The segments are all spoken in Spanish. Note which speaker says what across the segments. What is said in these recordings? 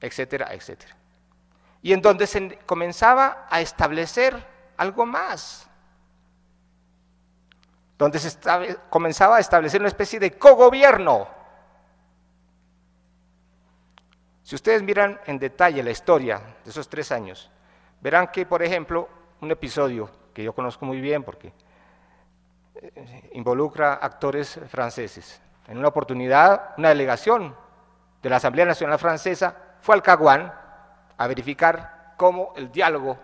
Speaker 1: etcétera, etcétera. Y en donde se comenzaba a establecer algo más, donde comenzaba a establecer una especie de cogobierno. Si ustedes miran en detalle la historia de esos 3 años, verán que, por ejemplo, un episodio que yo conozco muy bien porque involucra actores franceses. En una oportunidad, una delegación de la Asamblea Nacional Francesa fue al Caguán a verificar cómo el diálogo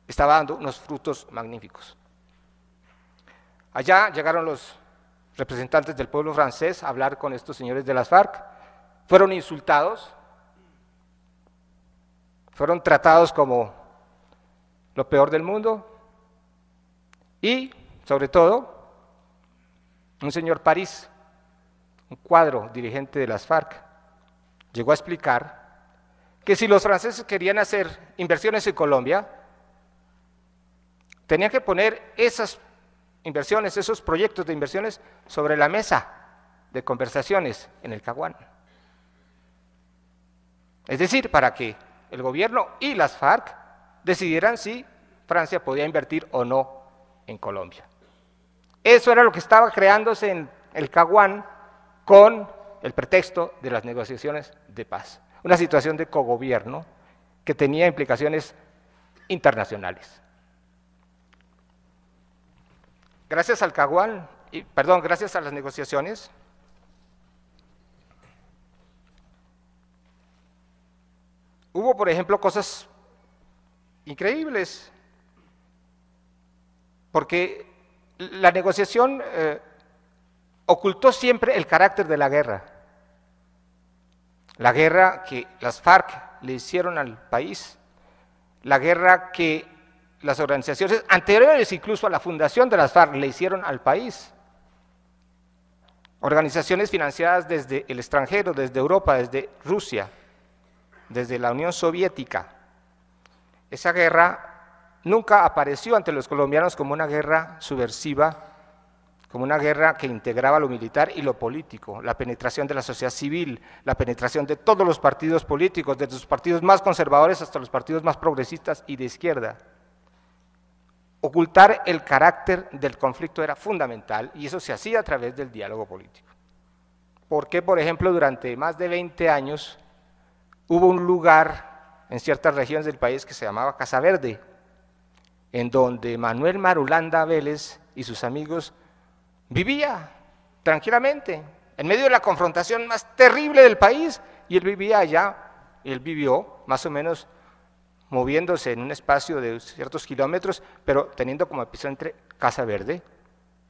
Speaker 1: estaba dando unos frutos magníficos. Allá llegaron los representantes del pueblo francés a hablar con estos señores de las FARC, fueron insultados, fueron tratados como lo peor del mundo y, sobre todo, un señor París, un cuadro dirigente de las FARC, llegó a explicar que si los franceses querían hacer inversiones en Colombia, tenían que poner esas inversiones, esos proyectos de inversiones sobre la mesa de conversaciones en el Caguán. Es decir, para que el gobierno y las FARC decidieran si Francia podía invertir o no en Colombia. Eso era lo que estaba creándose en el Caguán con el pretexto de las negociaciones de paz. Una situación de cogobierno que tenía implicaciones internacionales. Gracias al Caguán, gracias a las negociaciones, hubo, por ejemplo, cosas increíbles, porque la negociación ocultó siempre el carácter de la guerra que las FARC le hicieron al país, la guerra que las organizaciones anteriores incluso a la fundación de las FARC le hicieron al país, organizaciones financiadas desde el extranjero, desde Europa, desde Rusia, desde la Unión Soviética. Esa guerra nunca apareció ante los colombianos como una guerra subversiva, como una guerra que integraba lo militar y lo político, la penetración de la sociedad civil, la penetración de todos los partidos políticos, desde los partidos más conservadores hasta los partidos más progresistas y de izquierda. Ocultar el carácter del conflicto era fundamental y eso se hacía a través del diálogo político. ¿Por qué, por ejemplo, durante más de 20 años hubo un lugar en ciertas regiones del país que se llamaba Casa Verde, en donde Manuel Marulanda Vélez y sus amigos vivía tranquilamente, en medio de la confrontación más terrible del país, y él vivía allá, él vivió más o menos moviéndose en un espacio de ciertos kilómetros, pero teniendo como epicentro Casa Verde,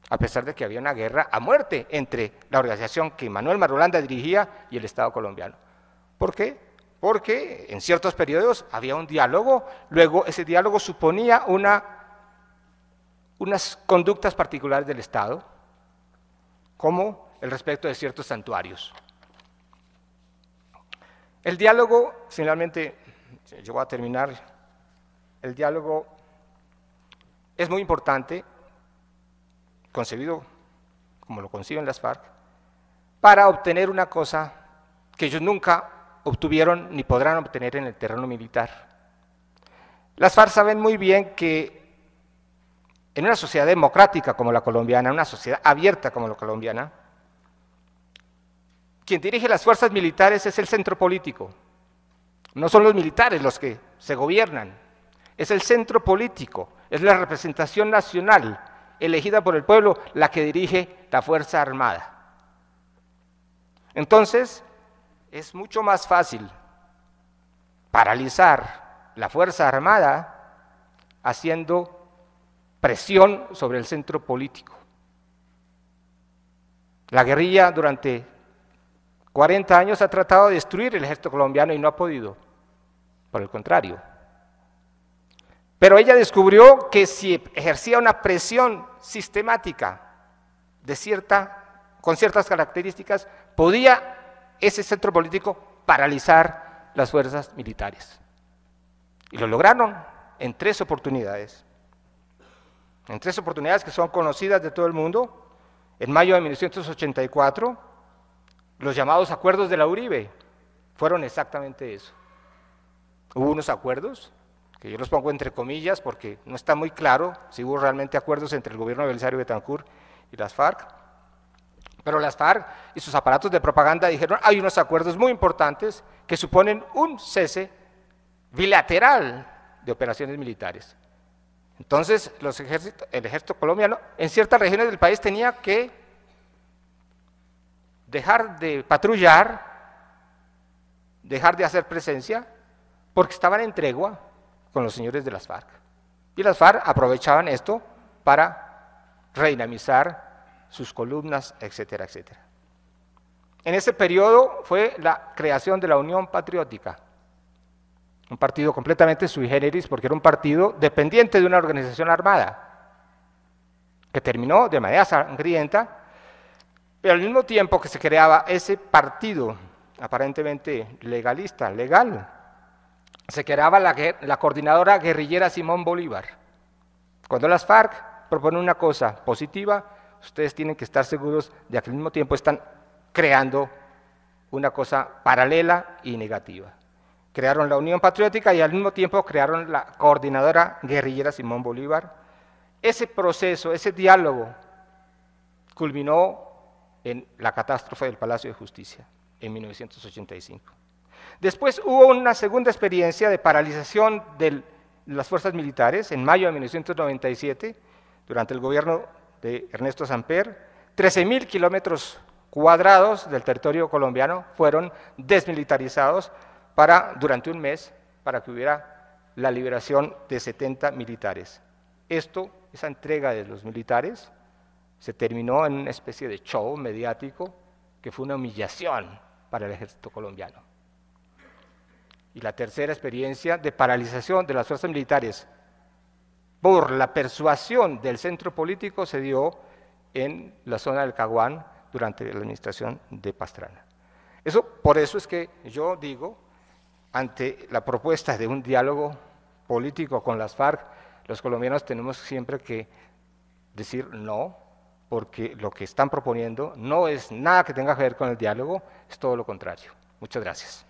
Speaker 1: a pesar de que había una guerra a muerte entre la organización que Manuel Marulanda dirigía y el Estado colombiano. ¿Por qué? Porque en ciertos periodos había un diálogo, luego ese diálogo suponía unas conductas particulares del Estado, como el respeto de ciertos santuarios. El diálogo, finalmente, yo voy a terminar, el diálogo es muy importante, concebido como lo conciben las FARC, para obtener una cosa que ellos nunca obtuvieron ni podrán obtener en el terreno militar. Las FARC saben muy bien que en una sociedad democrática como la colombiana, una sociedad abierta como la colombiana, quien dirige las fuerzas militares es el centro político. No son los militares los que se gobiernan, es el centro político, es la representación nacional elegida por el pueblo la que dirige la Fuerza Armada. Entonces, es mucho más fácil paralizar la Fuerza Armada haciendo presión sobre el centro político. La guerrilla durante 40 años ha tratado de destruir el ejército colombiano y no ha podido, por el contrario. Pero ella descubrió que si ejercía una presión sistemática con ciertas características, podía ese centro político paralizar las fuerzas militares. Y lo lograron en 3 oportunidades. En 3 oportunidades que son conocidas de todo el mundo. En mayo de 1984, los llamados acuerdos de la Uribe, fueron exactamente eso. Hubo unos acuerdos, que yo los pongo entre comillas porque no está muy claro si hubo realmente acuerdos entre el gobierno de Belisario Betancur y las FARC, pero las FARC y sus aparatos de propaganda dijeron hay unos acuerdos muy importantes que suponen un cese bilateral de operaciones militares. Entonces el ejército colombiano en ciertas regiones del país tenía que dejar de patrullar, dejar de hacer presencia, porque estaban en tregua con los señores de las FARC. Y las FARC aprovechaban esto para redinamizar sus columnas, etcétera, etcétera. En ese periodo fue la creación de la Unión Patriótica, un partido completamente sui generis, porque era un partido dependiente de una organización armada, que terminó de manera sangrienta, pero al mismo tiempo que se creaba ese partido aparentemente legalista, legal, se creaba la coordinadora guerrillera Simón Bolívar. Cuando las FARC proponen una cosa positiva, ustedes tienen que estar seguros de que al mismo tiempo están creando una cosa paralela y negativa. Crearon la Unión Patriótica y al mismo tiempo crearon la coordinadora guerrillera Simón Bolívar. Ese proceso, ese diálogo, culminó en la catástrofe del Palacio de Justicia en 1985. Después hubo una segunda experiencia de paralización de las fuerzas militares en mayo de 1997, durante el gobierno de Ernesto Samper. 13.000 kilómetros cuadrados del territorio colombiano fueron desmilitarizados durante un mes para que hubiera la liberación de 70 militares. Esa entrega de los militares se terminó en una especie de show mediático que fue una humillación para el ejército colombiano. Y la tercera experiencia de paralización de las fuerzas militares por la persuasión del centro político se dio en la zona del Caguán durante la administración de Pastrana. Por eso es que yo digo, ante la propuesta de un diálogo político con las FARC, los colombianos tenemos siempre que decir no, porque lo que están proponiendo no es nada que tenga que ver con el diálogo, es todo lo contrario. Muchas gracias.